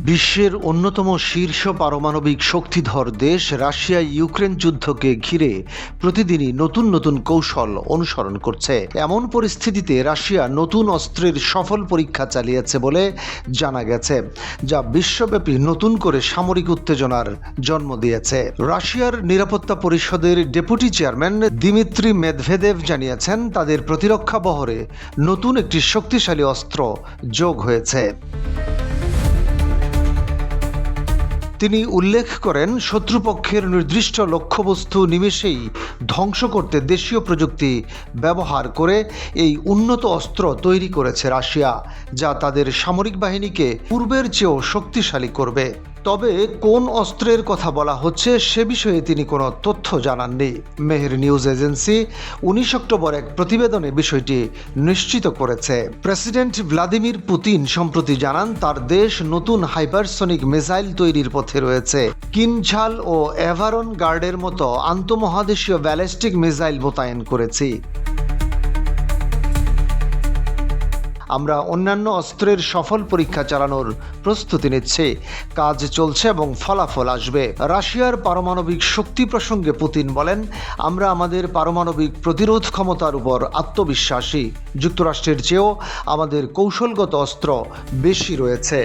বিশ্বের অন্যতম শীর্ষ পারমাণবিক শক্তিধর দেশ রাশিয়া ইউক্রেন যুদ্ধকে ঘিরে প্রতিদিনই নতুন নতুন কৌশল অনুসরণ করছে। এমন পরিস্থিতিতে রাশিয়া নতুন অস্ত্রের সফল পরীক্ষা চালিয়েছে বলে জানা গেছে, যা বিশ্বব্যাপী নতুন করে সামরিক উত্তেজনার জন্ম দিয়েছে। রাশিয়ার নিরাপত্তা পরিষদের ডেপুটি চেয়ারম্যান দিমিত্রি মেদভেদেভ জানিয়েছেন, তাদের প্রতিরক্ষা বহরে নতুন একটি শক্তিশালী অস্ত্র যোগ হয়েছে। তিনি উল্লেখ করেন, শত্রুপক্ষের নির্দিষ্ট লক্ষ্যবস্তু নিমেষেই ধ্বংস করতে দেশীয় প্রযুক্তি ব্যবহার করে এই উন্নত অস্ত্র তৈরি করেছে রাশিয়া, যা তাদের সামরিক বাহিনীকে পূর্বের চেয়েও শক্তিশালী করবে। তবে কোন অস্ত্রের কথা বলা হচ্ছে সে বিষয়ে তিনি কোনো তথ্য জানাননি। মেহের নিউজ এজেন্সি 19 অক্টোবর এক প্রতিবেদনে বিষয়টি নিশ্চিত করেছে। প্রেসিডেন্ট ভ্লাদিমির পুতিন সম্প্রতি জানান, তার দেশ নতুন হাইপারসনিক মিসাইল তৈরির পথে রয়েছে। কিনঝাল ও এভারন গার্ডের মতো আন্তঃমহাদেশীয় ব্যালিস্টিক মিসাইল মোতায়েন করেছি। আমরা অন্যান্য অস্ত্রের সফল পরীক্ষা চালানোর প্রস্তুতি নিচ্ছি। কাজ চলছে এবং ফলাফল আসবে। রাশিয়ার পারমাণবিক শক্তি প্রসঙ্গে পুতিন বলেন, আমরা আমাদের পারমাণবিক প্রতিরোধ ক্ষমতার উপর আত্মবিশ্বাসী। যুক্তরাষ্ট্রের চেয়েও আমাদের কৌশলগত অস্ত্র বেশি রয়েছে।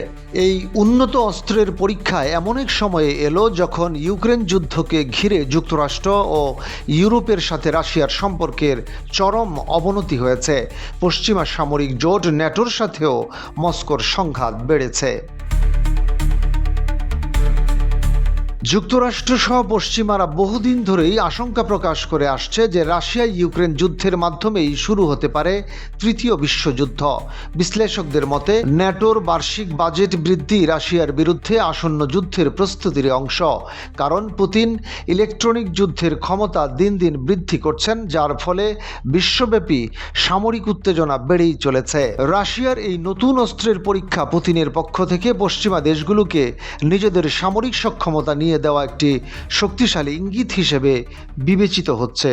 এই উন্নত অস্ত্রের পরীক্ষা এমন এক সময়ে এলো যখন ইউক্রেন যুদ্ধকে ঘিরে যুক্তরাষ্ট্র ও ইউরোপের সাথে রাশিয়ার সম্পর্কের চরম অবনতি হয়েছে। পশ্চিমা সামরিক জোট ন্যাটোর সাথেও মস্কোর সংঘাত বেড়েছে। যুক্তরাষ্ট্রসহ পশ্চিমারা বহুদিন ধরেই আশঙ্কা প্রকাশ করে আসছে যে রাশিয়া ইউক্রেন যুদ্ধের মাধ্যমেই শুরু হতে পারে তৃতীয় বিশ্বযুদ্ধ। বিশ্লেষকদের মতে, ন্যাটোর বার্ষিক বাজেট বৃদ্ধি রাশিয়ার বিরুদ্ধে আসন্ন যুদ্ধের প্রস্তুতির অংশ। কারণ পুতিন ইলেকট্রনিক যুদ্ধের ক্ষমতা দিন দিন বৃদ্ধি করছেন, যার ফলে বিশ্বব্যাপী সামরিক উত্তেজনা বেড়েই চলেছে। রাশিয়ার এই নতুন অস্ত্রের পরীক্ষা পুতিনের পক্ষ থেকে পশ্চিমা দেশগুলোকে নিজেদের সামরিক সক্ষমতা নিয়ে দেওয়া একটি শক্তিশালী ইঙ্গিত হিসেবে বিবেচিত হচ্ছে।